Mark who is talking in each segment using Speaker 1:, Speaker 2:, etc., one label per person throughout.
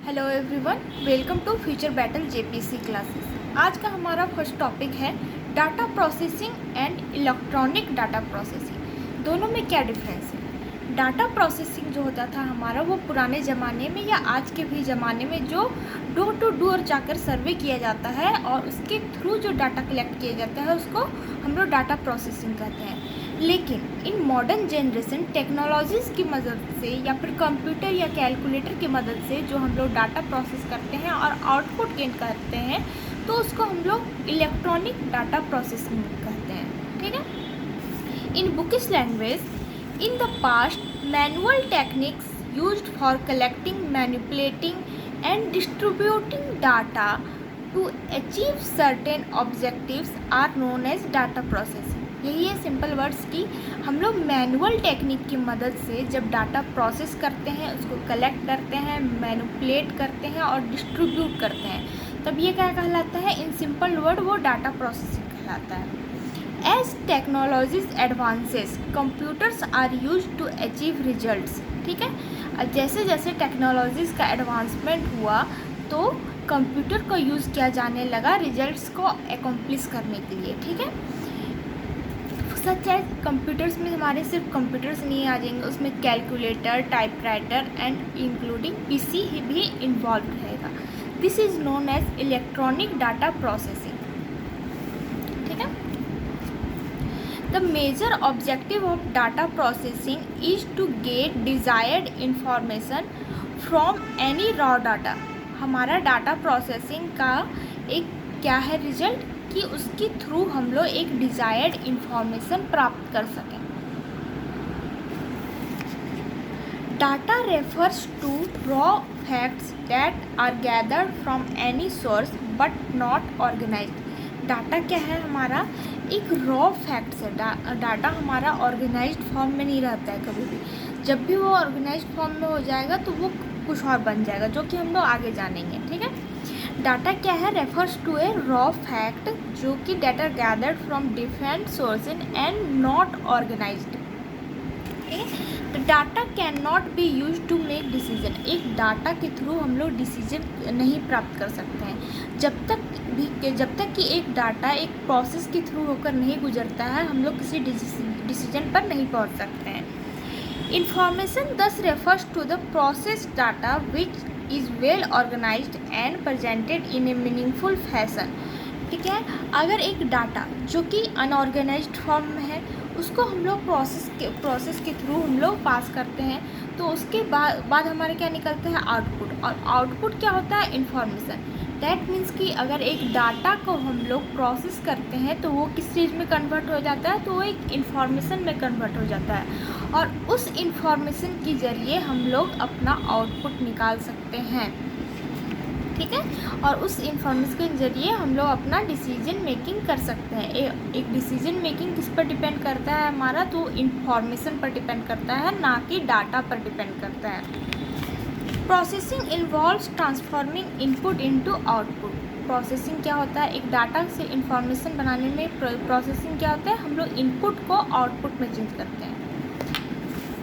Speaker 1: Hello everyone, welcome to future battle JPC classes. आज का हमारा फर्स्ट टॉपिक है data processing and electronic data processing. दोनों में क्या डिफरेंस है? डाटा प्रोसेसिंग जो होता था हमारा, वो पुराने ज़माने में या आज के भी ज़माने में जो डोर टू डोर जाकर सर्वे किया जाता है और उसके थ्रू जो डाटा कलेक्ट किया जाता है उसको हम लोग डाटा प्रोसेसिंग कहते हैं। लेकिन इन मॉडर्न जनरेशन टेक्नोलॉजीज़ की मदद से या फिर कंप्यूटर या कैलकुलेटर की मदद से जो हम लोग डाटा प्रोसेस करते हैं और आउटपुट गेन करते हैं, तो उसको हम लोग इलेक्ट्रॉनिक डाटा प्रोसेसिंग कहते हैं। ठीक है। In bookish language, in the past, manual techniques used for collecting, manipulating, and distributing data to achieve certain objectives are known as data processing। यही है सिंपल वर्ड्स की हम लोग मैनुअल टेक्निक की मदद से जब डाटा प्रोसेस करते हैं, उसको कलेक्ट करते हैं, मैनिपुलेट करते हैं और डिस्ट्रीब्यूट करते हैं, तब ये क्या कहलाता है? इन सिंपल वर्ड वो डाटा प्रोसेसिंग कहलाता है। As technologies advances, computers are used to achieve results। ठीक है। जैसे जैसे टेक्नोलॉजीज़ का एडवांसमेंट हुआ तो कंप्यूटर का यूज़ किया जाने लगा रिजल्ट्स को एकम्प्लिश करने के लिए। ठीक है। सच है, कंप्यूटर्स में हमारे सिर्फ कंप्यूटर्स नहीं आ जाएंगे, उसमें calculator, typewriter and including PC भी इन्वॉल्व रहेगा। This is known as electronic data processing. ठीक है। The major objective of data processing is to get desired information from any raw data। हमारा डाटा प्रोसेसिंग का एक क्या है रिजल्ट कि उसके थ्रू हम लोग एक डिज़ायर्ड इंफॉर्मेशन प्राप्त कर सकें। Data refers to raw facts that are gathered from any source but not organized. Data क्या है हमारा? एक रॉ फैक्ट्स है। डाटा हमारा ऑर्गेनाइज्ड फॉर्म में नहीं रहता है कभी भी। जब भी वो ऑर्गेनाइज्ड फॉर्म में हो जाएगा तो वो कुछ और बन जाएगा, जो कि हम लोग आगे जानेंगे। ठीक है। डाटा क्या है? Refers to a raw fact जो कि data gathered from different sources and not organised. तो data can not be use to make decision. एक डाटा के थ्रू हम लोग डिसीजन नहीं प्राप्त कर सकते हैं जब तक कि एक डाटा एक प्रोसेस के थ्रू होकर नहीं गुजरता है, हम लोग किसी डिसीजन पर नहीं पहुंच सकते हैं। Information this refers to the process data which is well organized and presented in a meaningful fashion. ठीक है। अगर एक डाटा जो कि अनऑर्गेनाइज्ड फॉर्म में है उसको हम लोग प्रोसेस के थ्रू हम लोग पास करते हैं, तो उसके बाद हमारे क्या निकलता है? आउटपुट। और आउटपुट क्या होता है? इन्फॉर्मेशन। दैट मीन्स कि अगर एक डाटा को हम लोग प्रोसेस करते हैं तो वो किस चीज़ में कन्वर्ट हो जाता है? तो वो एक इन्फॉर्मेशन में कन्वर्ट हो जाता है और उस इन्फॉर्मेशन के ज़रिए हम लोग अपना आउटपुट निकाल सकते हैं। ठीक है। और उस इंफॉर्मेशन के ज़रिए हम लोग अपना डिसीजन मेकिंग कर सकते हैं। एक डिसीजन मेकिंग किस पर डिपेंड करता है हमारा? तो इंफॉर्मेशन पर डिपेंड करता है, ना कि डाटा पर डिपेंड करता है। Processing involves transforming input into output. Processing क्या होता है? एक डाटा से इंफॉर्मेशन बनाने में प्रोसेसिंग क्या होता है? हम लोग इनपुट को आउटपुट में चेंज करते हैं।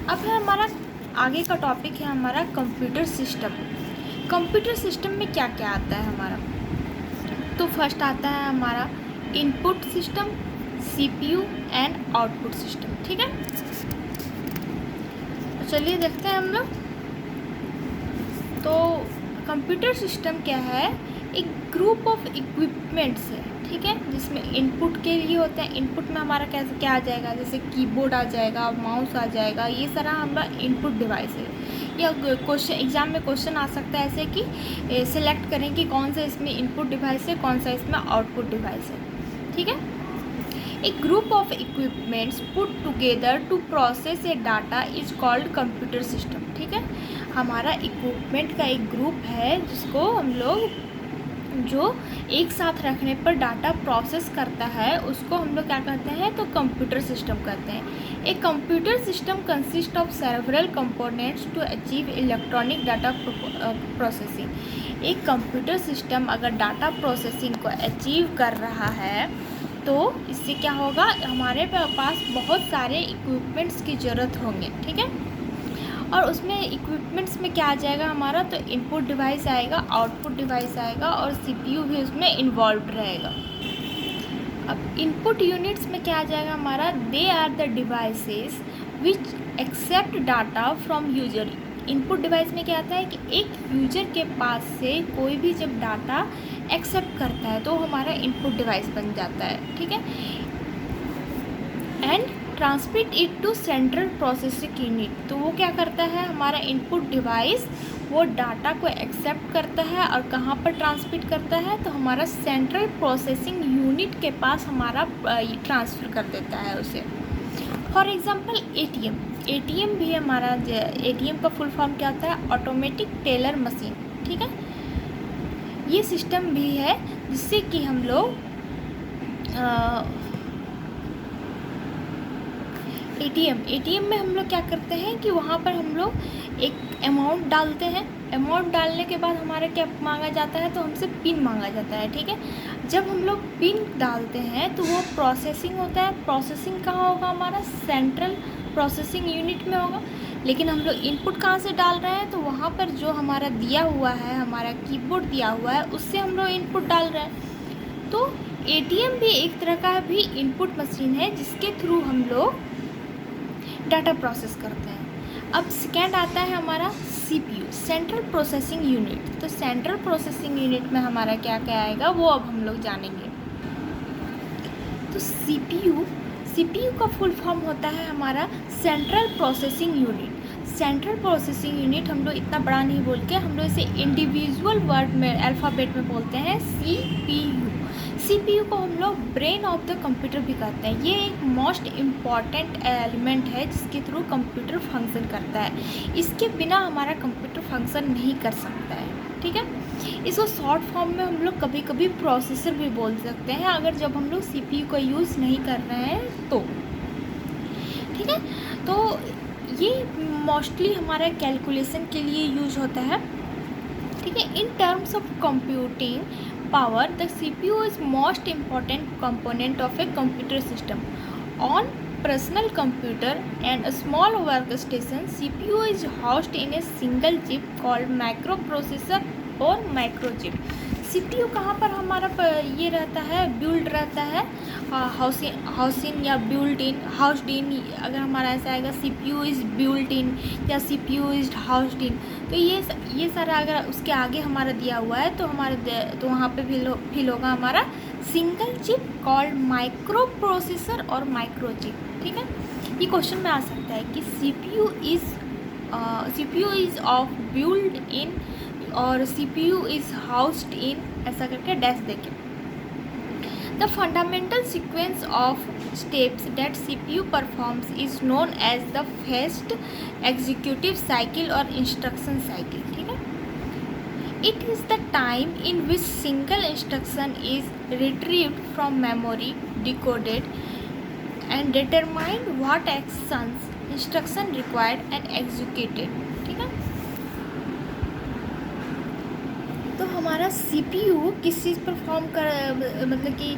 Speaker 1: अब है हमारा आगे का टॉपिक है हमारा कंप्यूटर सिस्टम। कंप्यूटर सिस्टम में क्या क्या आता है हमारा? तो फर्स्ट आता है हमारा input system, CPU and output system. ठीक है। तो चलिए देखते हैं हम लोग। तो कंप्यूटर सिस्टम क्या है? एक ग्रुप ऑफ इक्विपमेंट्स है। ठीक है। जिसमें इनपुट के लिए होते हैं। इनपुट में हमारा कैसे क्या आ जाएगा? जैसे कीबोर्ड आ जाएगा, माउस आ जाएगा, ये सारा हमारा इनपुट डिवाइस है। या क्वेश्चन एग्जाम में क्वेश्चन आ सकता है ऐसे कि सिलेक्ट करें कि कौन सा इसमें इनपुट डिवाइस है, कौन सा इसमें आउटपुट डिवाइस है। ठीक है। एक group of equipments put together to process a data is called computer system. ठीक है। हमारा इक्विपमेंट का एक ग्रुप है जिसको हम लोग जो एक साथ रखने पर डाटा प्रोसेस करता है उसको हम लोग क्या कहते हैं? तो कंप्यूटर सिस्टम कहते हैं। एक computer system consist of several components to achieve electronic data processing. एक कंप्यूटर सिस्टम अगर डाटा प्रोसेसिंग को अचीव कर रहा है तो इससे क्या होगा? हमारे पास बहुत सारे इक्विपमेंट्स की ज़रूरत होंगे। ठीक है। और उसमें इक्विपमेंट्स में क्या आ जाएगा हमारा, तो इनपुट डिवाइस आएगा, आउटपुट डिवाइस आएगा और सीपीयू भी उसमें इन्वॉल्व रहेगा। अब इनपुट यूनिट्स में क्या आ जाएगा हमारा, they are the devices which accept data from user. Input device में क्या आता है कि एक यूजर के पास से कोई भी जब डाटा एक्सेप्ट करता है तो हमारा इनपुट डिवाइस बन जाता है, ठीक है। And transmit it to central processing unit, तो वो क्या करता है, हमारा इनपुट डिवाइस वो डाटा को एक्सेप्ट करता है और कहाँ पर ट्रांसमिट करता है, तो हमारा सेंट्रल प्रोसेसिंग यूनिट के पास हमारा ट्रांसफ़र कर देता है उसे। फॉर एग्ज़ाम्पल एटीएम, एटीएम भी हमारा, एटीएम का फुल फॉर्म क्या होता है, ऑटोमेटिक टेलर मशीन, ठीक है। ये सिस्टम भी है जिससे कि हम लोग एटीएम में हम लोग क्या करते हैं कि वहाँ पर हम लोग एक अमाउंट डालते हैं, अमाउंट डालने के बाद हमारा क्या मांगा जाता है, तो हमसे पिन मांगा जाता है, ठीक है। जब हम लोग पिन डालते हैं तो वो प्रोसेसिंग होता है, प्रोसेसिंग कहाँ होगा, हमारा सेंट्रल प्रोसेसिंग यूनिट में होगा। लेकिन हम लोग इनपुट कहाँ से डाल रहे हैं, तो वहाँ पर जो हमारा दिया हुआ है, हमारा कीबोर्ड दिया हुआ है, उससे हम लोग इनपुट डाल रहे हैं। तो एटीएम भी एक तरह का भी इनपुट मशीन है जिसके थ्रू हम लोग डाटा प्रोसेस करते हैं। अब सेकेंड आता है हमारा सीपीयू, सेंट्रल प्रोसेसिंग यूनिट। तो सेंट्रल प्रोसेसिंग यूनिट में हमारा क्या क्या आएगा वो अब हम लोग जानेंगे। तो सीपीयू का फुल फॉर्म होता है हमारा central processing unit. Central processing unit हम लोग इतना बड़ा नहीं बोल के हम लोग इसे इंडिविजुअल वर्ड में अल्फ़ाबेट में बोलते हैं सीपीयू। सीपीयू को हम लोग ब्रेन ऑफ द कंप्यूटर भी कहते हैं। ये एक मोस्ट इम्पॉर्टेंट एलिमेंट है जिसके थ्रू कंप्यूटर फंक्शन करता है। इसके बिना हमारा कंप्यूटर फंक्शन नहीं कर सकता है, ठीक है। इसको शॉर्ट फॉर्म में हम लोग कभी कभी प्रोसेसर भी बोल सकते हैं अगर जब हम लोग सीपीयू का यूज़ नहीं कर रहे हैं तो, ठीक है। तो ये मोस्टली हमारा कैलकुलेशन के लिए यूज होता है, ठीक है। In terms of computing power, the CPU is most important component of a computer system. On personal computer and a small workstation, CPU is housed in a single chip called microprocessor और microchip. CPU कहाँ पर हमारा ये रहता है, build रहता है, housing या बिल्ड इन, हाउस्ड इन। अगर हमारा ऐसा आएगा CPU इज़ बिल्ड इन या CPU इज़ हाउस्ड इन, तो ये सारा अगर उसके आगे हमारा दिया हुआ है तो हमारे तो वहाँ पे फिल होगा हमारा single chip called micro processor और माइक्रोचिप, ठीक है। ये क्वेश्चन में आ सकता है कि CPU is of build in और CPU इज़ हाउस्ड इन, ऐसा करके डैश देके। The fundamental sequence of steps that CPU performs is known as the first executive cycle or instruction cycle, ठीक है। It is the time in which single instruction is retrieved from memory, decoded and determined what actions instruction required and executed, ठीक है। तो हमारा CPU किस चीज़ पर मतलब कि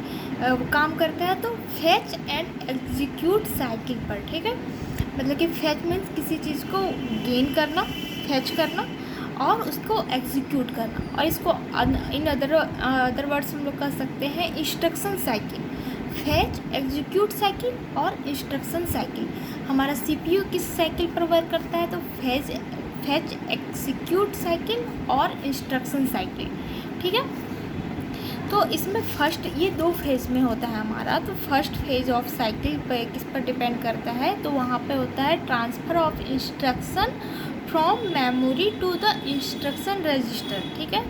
Speaker 1: काम करता है, तो फेच एंड एग्जीक्यूट साइकिल पर, ठीक है। मतलब कि फेच मीन्स किसी चीज़ को गेन करना, फेच करना और उसको एग्जीक्यूट करना, और इसको इन अदर वर्ड्स हम लोग कह सकते हैं instruction cycle. Fetch, execute cycle और इंस्ट्रक्शन साइकिल। हमारा CPU किस साइकिल पर वर्क करता है, तो फेच, एग्जीक्यूट साइकिल और इंस्ट्रक्शन साइकिल, ठीक है। तो इसमें फर्स्ट, ये 2 फेज़ में होता है हमारा। तो फर्स्ट फेज ऑफ साइकिल पे किस पर डिपेंड करता है, तो वहाँ पे होता है transfer of instruction from memory to the instruction register, ठीक है।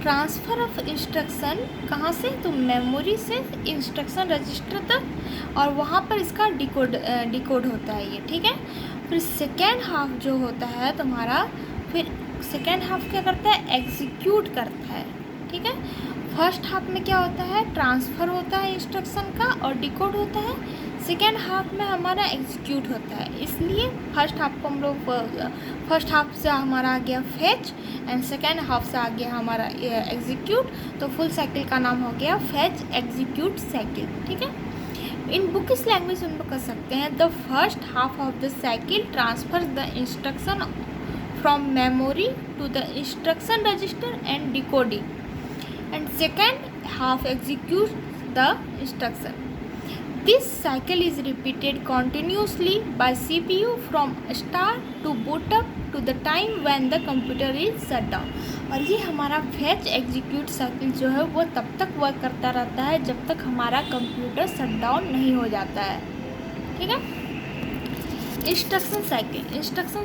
Speaker 1: ट्रांसफ़र ऑफ इंस्ट्रक्शन कहाँ से, तो मेमोरी से इंस्ट्रक्शन रजिस्टर तक, और वहाँ पर इसका डिकोड होता है ये, ठीक है। फिर सेकेंड हाफ जो होता है तुम्हारा, फिर सेकेंड हाफ क्या करता है, एग्जीक्यूट करता है, ठीक है। फर्स्ट हाफ में क्या होता है, ट्रांसफ़र होता है इंस्ट्रक्शन का और डिकोड होता है। सेकेंड हाफ में हमारा एग्जीक्यूट होता है। इसलिए फर्स्ट हाफ को हम लोग, फर्स्ट हाफ से हमारा आ गया फेच एंड सेकेंड हाफ से आ गया हमारा एग्जीक्यूट, तो फुल साइकिल का नाम हो गया फेच एग्जीक्यूट साइकिल, ठीक है। इन बुकिश लैंग्वेज हम लोग कर सकते हैं the first half of the cycle transfers the instruction from memory to the instruction register and decoding and second half execute the instruction. This cycle is repeated continuously by CPU from start to boot up to the time when the computer is shut down. और ये हमारा fetch execute cycle जो है वो तब तक work करता रहता है जब तक हमारा कंप्यूटर शट डाउन नहीं हो जाता है. ठीक है. इंस्ट्रक्शन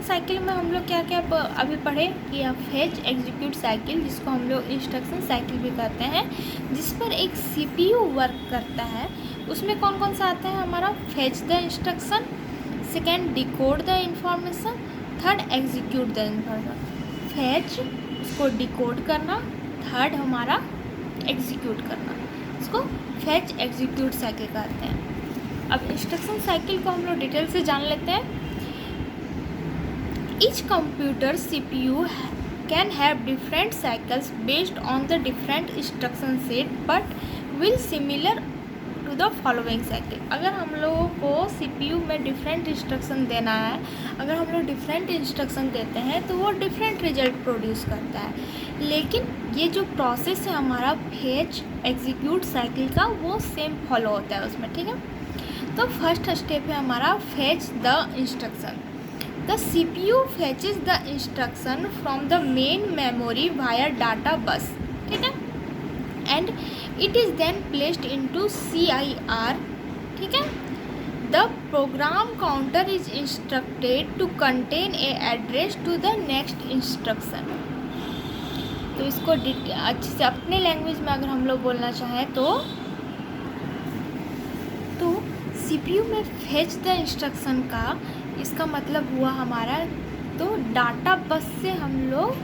Speaker 1: साइकिल में हम लोग क्या क्या अभी पढ़े कि फेच एग्जीक्यूट साइकिल, जिसको हम लोग इंस्ट्रक्शन साइकिल भी कहते हैं, जिस पर एक सीपीयू वर्क करता है. उसमें कौन कौन सा आता है हमारा? Fetch the instruction, second decode the information, third execute the information. Fetch उसको डिकोड करना, थर्ड हमारा एग्जीक्यूट करना, इसको फेच एग्जीक्यूट साइकिल कहते हैं. अब इंस्ट्रक्शन साइकिल को हम लोग डिटेल से जान लेते हैं. Each computer CPU can have different cycles based on the different instruction set but will similar to the following cycle. अगर हम लोगों को सीपीयू में डिफरेंट इंस्ट्रक्शन देना है, अगर हम लोग डिफरेंट इंस्ट्रक्शन देते हैं तो वो डिफरेंट रिजल्ट प्रोड्यूस करता है. लेकिन ये जो प्रोसेस है हमारा फेच एग्जीक्यूट साइकिल का, वो सेम फॉलो होता है उसमें. ठीक है. तो फर्स्ट स्टेप है हमारा fetch the instruction. The CPU fetches the instruction from the main memory via data bus. ठीक है. And it is then placed into CIR. ठीक है. The program counter is instructed to contain a address to the next instruction. तो इसको अच्छे से अपने language में अगर हम लोग बोलना चाहें तो सीपीयू में फेच द इंस्ट्रक्शन का इसका मतलब हुआ हमारा, तो डाटा बस से हम लोग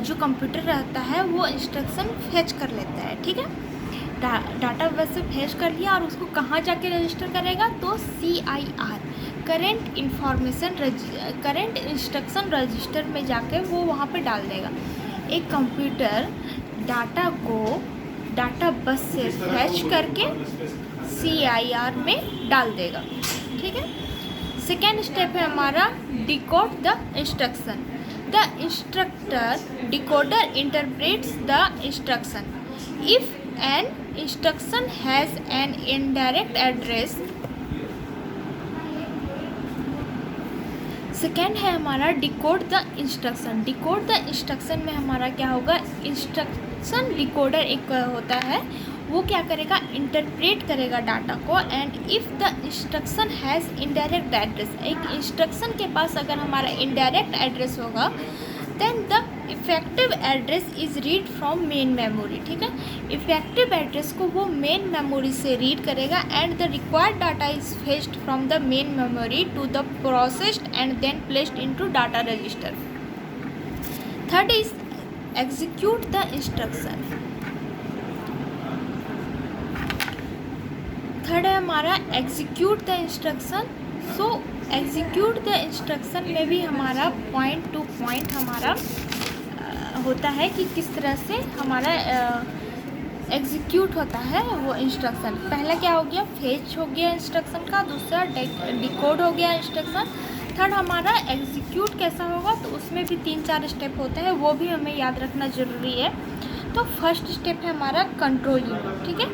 Speaker 1: जो कंप्यूटर रहता है वो इंस्ट्रक्शन फेच कर लेता है. ठीक है. डाटा बस से फेच कर लिया और उसको कहाँ जाके रजिस्टर करेगा? तो CIR करेंट इंस्ट्रक्शन रजिस्टर में जाके वो वहाँ पे डाल देगा. एक कंप्यूटर डाटा को डाटा बस से फेच करके CIR में डाल देगा. ठीक है. सेकेंड स्टेप है हमारा decode the instruction. The instructor decoder interprets the instruction. If an instruction has an indirect address. Second है हमारा decode the instruction. Decode the instruction में हमारा क्या होगा? इंस्ट्रक्शन डिकोडर एक होता है, वो क्या करेगा? इंटरप्रेट करेगा डाटा को. And if the instruction has indirect address, एक इंस्ट्रक्शन के पास अगर हमारा इनडायरेक्ट एड्रेस होगा then the effective address is read from main memory. ठीक है. इफेक्टिव एड्रेस को वो मेन मेमोरी से रीड करेगा and the required data is fetched from the main memory to the processed and then placed into data register. Third is execute the instruction. Third है हमारा execute the instruction. So execute the instruction में भी हमारा point two point हमारा होता है कि किस तरह से हमारा एग्जीक्यूट होता है वो इंस्ट्रक्शन. पहला क्या हो गया? फेच हो गया इंस्ट्रक्शन का. दूसरा डिकोड हो गया इंस्ट्रक्शन. थर्ड हमारा एग्जीक्यूट कैसा होगा? तो उसमें भी 3-4 स्टेप होते हैं, वो भी हमें याद रखना ज़रूरी है. तो फर्स्ट स्टेप है हमारा कंट्रोल यूनिट. ठीक है.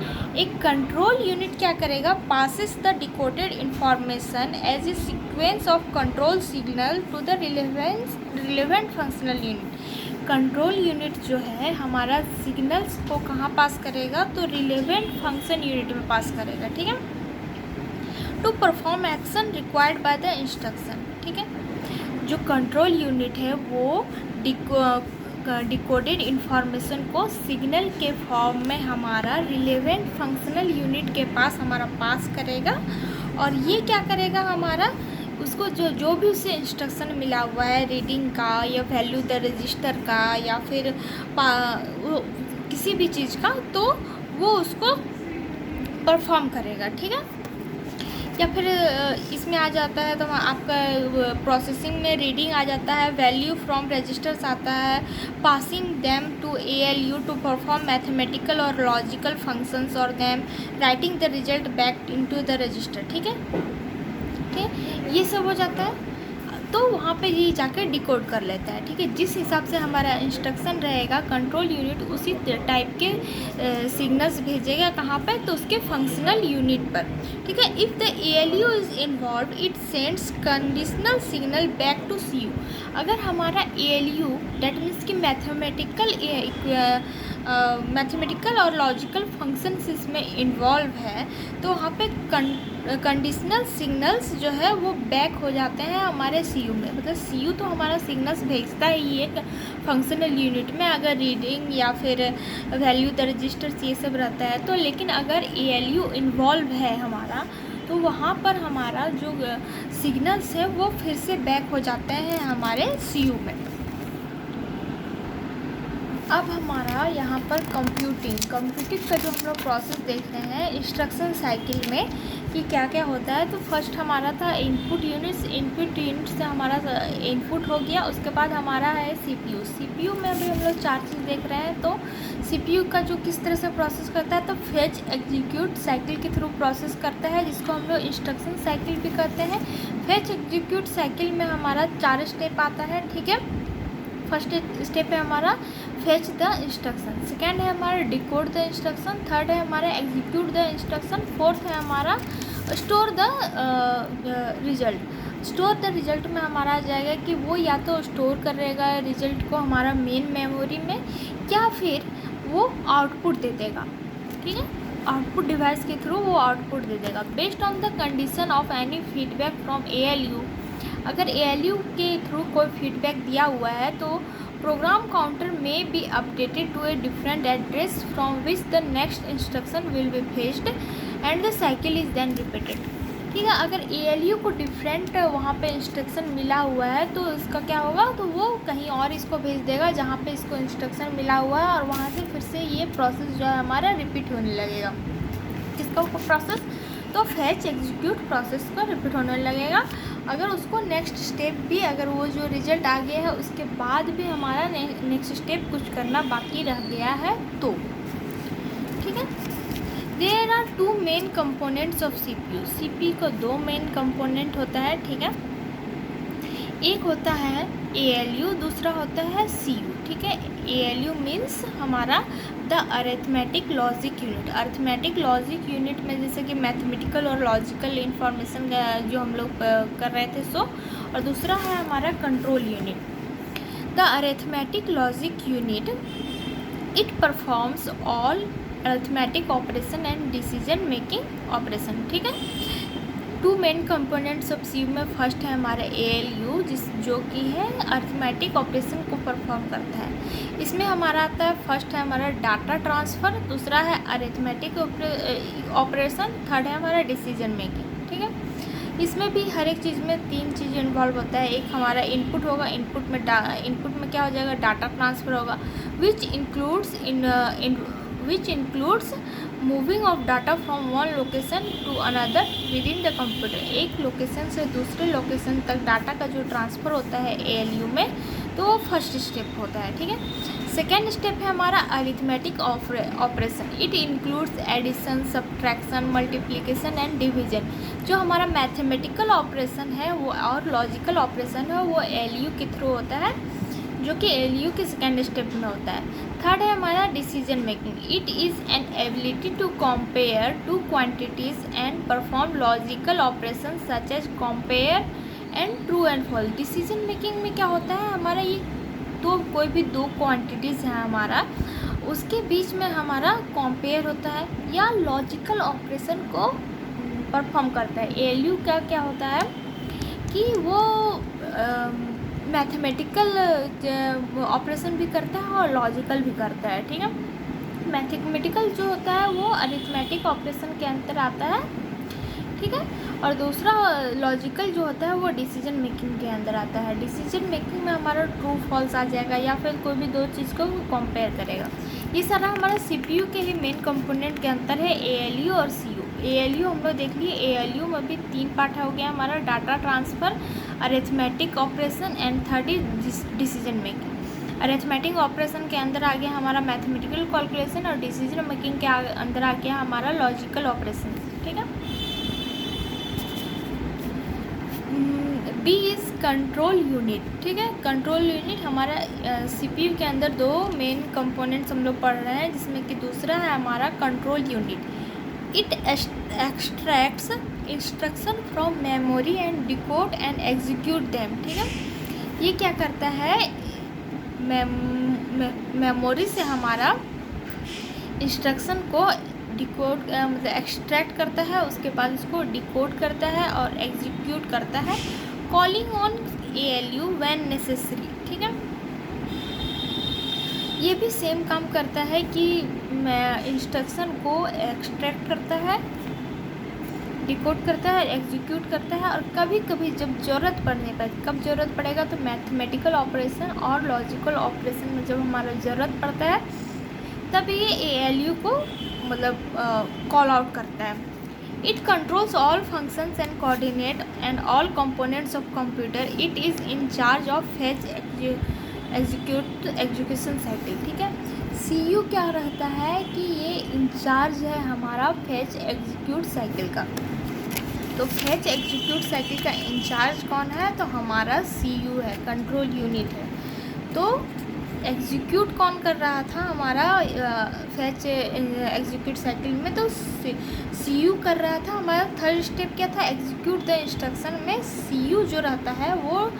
Speaker 1: एक कंट्रोल यूनिट क्या करेगा? Passes the decoded information as a sequence of control signal to the relevant functional unit. Control unit जो है हमारा सिग्नल्स को कहाँ पास करेगा? तो रिलेवेंट फंक्शन यूनिट में पास करेगा. ठीक है. To perform action required by the instruction. ठीक है. जो कंट्रोल यूनिट है वो डिकोडेड इंफॉर्मेशन को सिग्नल के फॉर्म में हमारा रिलेवेंट फंक्शनल यूनिट के पास हमारा पास करेगा. और ये क्या करेगा? हमारा उसको जो भी उसे इंस्ट्रक्शन मिला हुआ है रीडिंग का या वैल्यू द रजिस्टर का या फिर किसी भी चीज़ का, तो वो उसको परफॉर्म करेगा. ठीक है. या फिर इसमें आ जाता है तो आपका प्रोसेसिंग में रीडिंग आ जाता है, वैल्यू फ्रॉम रजिस्टर्स आता है, passing them to ALU to perform mathematical और लॉजिकल फंक्शंस और them writing the result back into the register. ठीक है, ठीक है, ये सब हो जाता है। तो वहाँ पे ये जाकर डिकोड कर लेता है। ठीक है, जिस हिसाब से हमारा इंस्ट्रक्शन रहेगा कंट्रोल यूनिट उसी टाइप के सिग्नल्स भेजेगा कहाँ पे, तो उसके फंक्शनल यूनिट पर। ठीक है, if the ALU is involve it sends conditional signal back to CU। अगर हमारा ALU डेट मीन्स कि मैथमेटिकल और लॉजिकल फंक्शंस इसमें इन्वॉल्व है, तो वहाँ पे कंडीशनल सिग्नल्स जो है वो बैक हो जाते हैं हमारे CU में। मतलब CU तो हमारा सिग्नल्स भेजता है ये फंक्शनल यूनिट में, अगर रीडिंग या फिर वैल्यू द रजिस्टर्स ये सब रहता है तो। लेकिन अगर ALU इन्वॉल्व है हमारा, तो वहाँ पर हमारा जो सिग्नल्स है वो फिर से बैक हो जाते हैं हमारे CU में। अब हमारा यहाँ पर कंप्यूटिंग का जो हम लोग प्रोसेस देख रहे हैं इंस्ट्रक्शन साइकिल में कि क्या क्या होता है। तो फर्स्ट हमारा था इनपुट यूनिट से हमारा इनपुट हो गया। उसके बाद हमारा है CPU में अभी हम लोग 4 चीज़ देख रहे हैं। तो CPU का जो किस तरह से प्रोसेस करता है, तो फेच एग्जीक्यूट साइकिल के थ्रू प्रोसेस करता है, जिसको हम लोग इंस्ट्रक्शन साइकिल भी कहते हैं। फेच एग्जीक्यूट साइकिल में हमारा 4 स्टेप आता है। ठीक है, फर्स्ट स्टेप है हमारा फेच द इंस्ट्रक्शन, सेकेंड है हमारा डिकोड द इंस्ट्रक्शन, थर्ड है हमारा एग्जीक्यूट द इंस्ट्रक्शन, फोर्थ है हमारा store the result. Store the result में हमारा आ जाएगा कि वो या तो स्टोर करेगा रिजल्ट को हमारा मेन मेमोरी में, या फिर वो आउटपुट दे देगा। ठीक है, आउटपुट डिवाइस के थ्रू वो आउटपुट दे देगा based on the condition of any feedback from ALU। अगर ALU के थ्रू कोई फीडबैक दिया हुआ है तो प्रोग्राम काउंटर में be updated to a different address from which the next instruction will be fetched and the cycle is then repeated. ठीक है, अगर ALU को डिफरेंट वहाँ पे इंस्ट्रक्शन मिला हुआ है तो इसका क्या होगा, तो वो कहीं और इसको भेज देगा जहाँ पे इसको इंस्ट्रक्शन मिला हुआ है, और वहाँ से फिर से ये प्रोसेस जो है हमारा रिपीट होने लगेगा। किसका प्रोसेस, तो फैच एग्जीक्यूट प्रोसेस का रिपीट होने लगेगा। अगर उसको नेक्स्ट स्टेप भी, अगर वो जो रिजल्ट आ गया है उसके बाद भी हमारा नेक्स्ट स्टेप कुछ करना बाकी रह गया है तो। ठीक है, there are 2 main components of CPU का 2 मेन कंपोनेंट होता है। ठीक है, एक होता है ALU, दूसरा होता है CU। ठीक है, ALU मीन्स हमारा the arithmetic logic unit. Arithmetic logic unit में जैसे कि मैथमेटिकल और लॉजिकल इंफॉर्मेशन जो हम लोग कर रहे थे सो, और दूसरा है हमारा control unit. The arithmetic logic unit it performs all arithmetic operation and decision making operation. ठीक है, 2 मेन कंपोनेंट्स ऑफ CPU में फर्स्ट है हमारा ALU जो कि है अरिथमेटिक ऑपरेशन को परफॉर्म करता है। इसमें हमारा आता है फर्स्ट है हमारा डाटा ट्रांसफ़र, दूसरा है अरिथमेटिक ऑपरेशन, थर्ड है हमारा डिसीजन मेकिंग। ठीक है, इसमें भी हर एक चीज़ में 3 चीज़ इन्वॉल्व होता है। एक हमारा इनपुट होगा, इनपुट में क्या हो जाएगा, डाटा ट्रांसफ़र होगा, which includes moving of data from one location to another within the computer. एक लोकेशन से दूसरे लोकेशन तक डाटा का जो ट्रांसफ़र होता है ALU में, तो वो फर्स्ट स्टेप होता है। ठीक है, सेकेंड स्टेप है हमारा arithmetic operation. It includes addition, subtraction, multiplication and division. जो हमारा मैथमेटिकल ऑपरेशन है वो और लॉजिकल ऑपरेशन है वो ALU के थ्रू होता है, जो कि ALU के सेकेंड स्टेप में होता है। थर्ड है हमारा decision making. It is an ability to compare 2 quantities and perform logical operation such as compare and true and false. Decision making में क्या होता है हमारा, ये कोई भी 2 क्वांटिटीज़ हैं हमारा, उसके बीच में हमारा कंपेयर होता है या लॉजिकल ऑपरेशन को परफॉर्म करता है। ALU का क्या होता है कि वो मैथमेटिकल ऑपरेशन भी करता है और लॉजिकल भी करता है। ठीक है, मैथमेटिकल जो होता है वो अरिथमेटिक ऑपरेशन के अंदर आता है। ठीक है, और दूसरा लॉजिकल जो होता है वो डिसीजन मेकिंग के अंदर आता है। डिसीजन मेकिंग में हमारा ट्रू फॉल्स आ जाएगा या फिर कोई भी 2 चीज़ को कंपेयर करेगा। ये सारा हमारा CPU के ही मेन कंपोनेंट के अंदर है ALU और CU। ALU हम लोग देख लिए। ALU में भी 3 पार्ट हो गया हमारा, data transfer, arithmetic operation and third is decision making. Arithmetic operation के अंदर आ गया हमारा मैथमेटिकल कैलकुलेशन और डिसीजन मेकिंग के अंदर आ गया हमारा लॉजिकल ऑपरेशन। ठीक है। B is control unit. ठीक है, कंट्रोल यूनिट हमारा CPU के अंदर 2 मेन कंपोनेंट्स हम लोग पढ़ रहे हैं, जिसमें कि दूसरा है हमारा control unit. It extracts instruction from memory and decode and execute them. ठीक है, ये क्या करता है, मेमोरी से हमारा इंस्ट्रक्शन को डिकोड मतलब एक्सट्रैक्ट करता है, उसके बाद उसको डिकोड करता है और एग्जीक्यूट करता है, calling on ALU when necessary. ठीक है, ये भी सेम काम करता है कि इंस्ट्रक्शन को एक्सट्रैक्ट करता है, डिकोड करता है, एग्जीक्यूट करता है, और कभी कभी जब ज़रूरत पड़ने पर, कब ज़रूरत पड़ेगा तो मैथमेटिकल ऑपरेशन और लॉजिकल ऑपरेशन में जब हमारा ज़रूरत पड़ता है तब ये ALU को मतलब कॉल आउट करता है। It controls all functions and coordinate and all components of computer. It is in charge of fetch execution cycle. ठीक है, CPU क्या रहता है कि ये इंचार्ज है हमारा फेच एग्जीक्यूट साइकिल का। तो फेच एग्जीक्यूट साइकिल का इंचार्ज कौन है, तो हमारा CPU है, कंट्रोल यूनिट है। तो एग्जीक्यूट कौन कर रहा था हमारा फेच एग्जीक्यूट साइकिल में, तो CPU कर रहा था। हमारा थर्ड स्टेप क्या था, एग्जीक्यूट द इंस्ट्रक्शन में CPU जो रहता है वो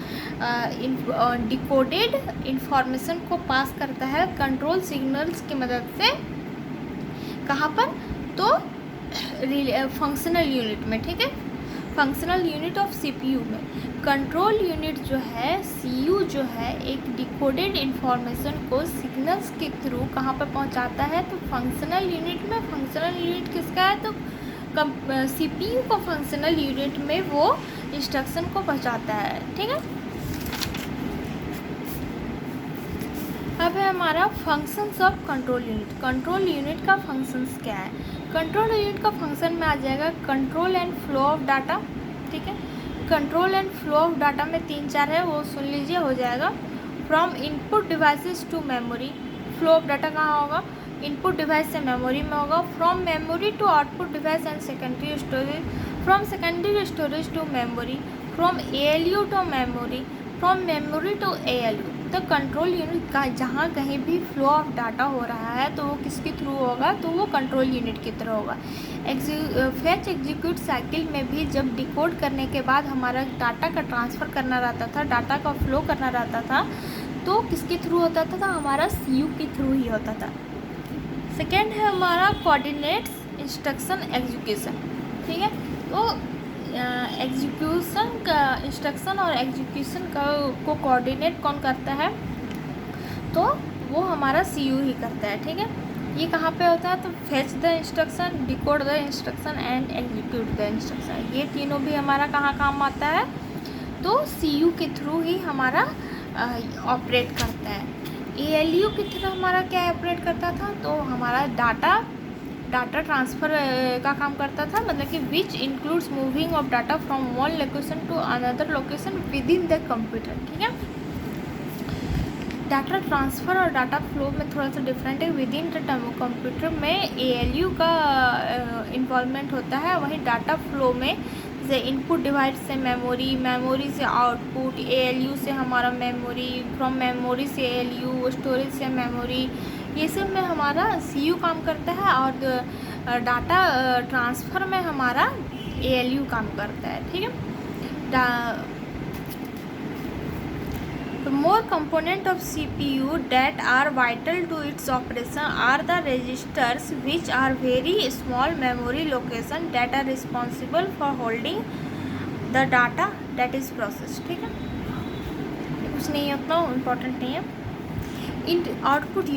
Speaker 1: डिकोडेड इंफॉर्मेशन को पास करता है कंट्रोल सिग्नल्स की मदद से। कहाँ पर, तो फंक्शनल यूनिट में। ठीक है, फंक्शनल यूनिट ऑफ CPU में कंट्रोल यूनिट जो है, CPU जो है, एक डिकोडेड इंफॉर्मेशन को सिग्नल्स के थ्रू कहाँ पर पहुँचाता है, तो फंक्शनल यूनिट में। फंक्शनल यूनिट किसका है, तो CPU को फंक्शनल यूनिट में वो इंस्ट्रक्शन को पहुँचाता है। ठीक है, अब है हमारा functions of control unit. Control unit का फंक्शंस क्या है, कंट्रोल यूनिट का फंक्शन में आ जाएगा control and flow of data. ठीक है, control and flow of data में 3-4 है, वो सुन लीजिए, हो जाएगा। From input devices to memory, flow of data कहाँ होगा, इनपुट डिवाइस से मेमोरी में होगा। From memory to output device and secondary storage, from secondary storage to memory, from ALU to memory, from memory to ALU। तो control unit का जहाँ कहीं भी फ्लो ऑफ डाटा हो रहा है तो वो किसके थ्रू होगा, तो वो कंट्रोल यूनिट की तरह होगा। फेच एग्जीक्यूट साइकिल में भी जब डिकोड करने के बाद हमारा डाटा का ट्रांसफ़र करना रहता था, डाटा का फ्लो करना रहता था, तो किसके थ्रू होता था, हमारा CPU के थ्रू ही होता था। सेकेंड है हमारा कोऑर्डिनेट्स इंस्ट्रक्शन एग्जीक्यूशन। ठीक है, तो एग्जीक्यूशन का इंस्ट्रक्शन और एग्जीक्यूशन का को कोऑर्डिनेट कौन करता है, तो वो हमारा CPU ही करता है। ठीक है, ये कहाँ पे होता है, तो fetch the instruction, decode the instruction and execute the instruction, ये तीनों भी हमारा कहाँ काम आता है, तो CPU के थ्रू ही हमारा ऑपरेट करता है। ALU की तरह हमारा क्या ऑपरेट करता था, तो हमारा डाटा ट्रांसफ़र का काम करता था, मतलब कि which includes moving of data from one location to another location within the computer. ठीक है, डाटा ट्रांसफ़र और डाटा फ्लो में थोड़ा सा डिफरेंट है। विद इन द कंप्यूटर में ALU का इन्वॉल्वमेंट होता है, वहीं डाटा फ्लो में जैसे इनपुट डिवाइस से मेमोरी, मेमोरी से आउटपुट, ALU से हमारा मेमोरी, फ्रॉम मेमोरी से ALU, स्टोरेज से मेमोरी, ये सब में हमारा CPU काम करता है, और डाटा ट्रांसफ़र में हमारा ALU काम करता है। ठीक है, The more components of CPU that are vital to its operation are the registers, which are very small memory locations that are responsible for holding the data that is processed। ठीक है, कुछ नहीं है, उतना इम्पोर्टेंट नहीं है। इन output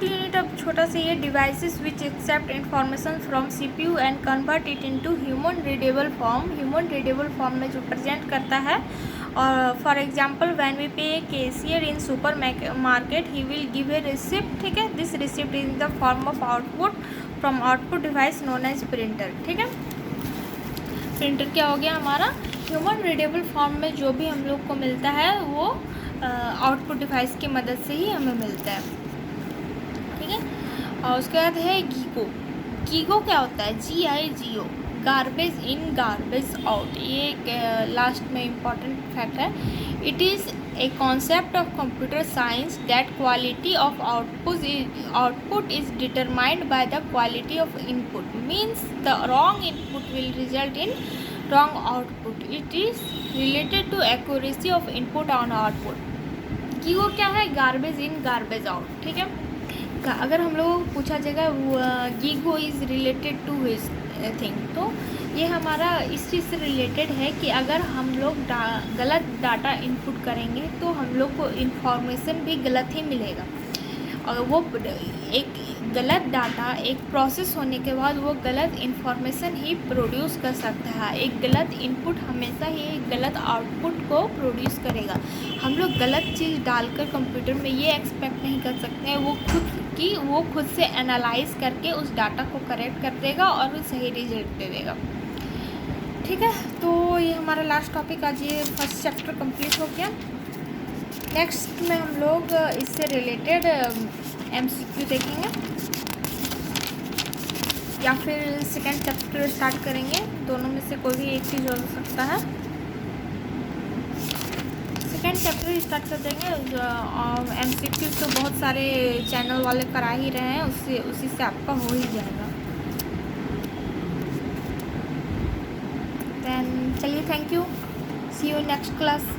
Speaker 1: unit अब छोटा सा ये devices which accept information from CPU and convert it into human readable form. ह्यूमन रीडेबल फॉर्म में जो प्रेजेंट करता है और for example when we pay cashier in supermarket he will give a receipt, ठीक है। This receipt is the form of output from output device known as printer, ठीक है। प्रिंटर क्या हो गया हमारा, ह्यूमन रीडेबल फॉर्म में जो भी हम लोग को मिलता है वो आउटपुट डिवाइस की मदद से ही हमें मिलता है, ठीक है। और उसके बाद है गीगो। गीगो क्या होता है, GIGO, garbage in garbage out. ये लास्ट में इम्पॉर्टेंट फैक्ट है। It is a concept of computer science that quality of output is determined by the quality of input, means the wrong input will result in wrong output. It is related to accuracy of input on output. GIGO क्या है, garbage in garbage out, ठीक है। अगर हम लोगों को पूछा जाएगा GIGO is related to his thing, तो ये हमारा इस चीज़ से रिलेटेड है कि अगर हम लोग गलत डाटा इनपुट करेंगे तो हम लोग को इन्फॉर्मेशन भी गलत ही मिलेगा। और वो एक गलत डाटा एक प्रोसेस होने के बाद वो गलत इन्फॉर्मेशन ही प्रोड्यूस कर सकता है। एक गलत इनपुट हमेशा ही एक गलत आउटपुट को प्रोड्यूस करेगा। हम लोग गलत चीज़ डालकर कंप्यूटर में ये एक्सपेक्ट नहीं कर सकते हैं वो खुद से एनालाइज करके उस डाटा को करेक्ट कर देगा और वो सही रिजल्ट दे देगा, ठीक है। तो ये हमारा लास्ट टॉपिक आज ये फर्स्ट चैप्टर कंप्लीट हो गया। नेक्स्ट में हम लोग इससे रिलेटेड MCQ देखेंगे या फिर सेकेंड चैप्टर स्टार्ट करेंगे, दोनों में से कोई भी एक चीज़ हो सकता है। सेकेंड चैप्टर स्टार्ट कर देंगे। MCQ तो बहुत सारे चैनल वाले करा ही रहे हैं, उसी से आपका हो ही जाएगा। देन चलिए, thank you, see you next class.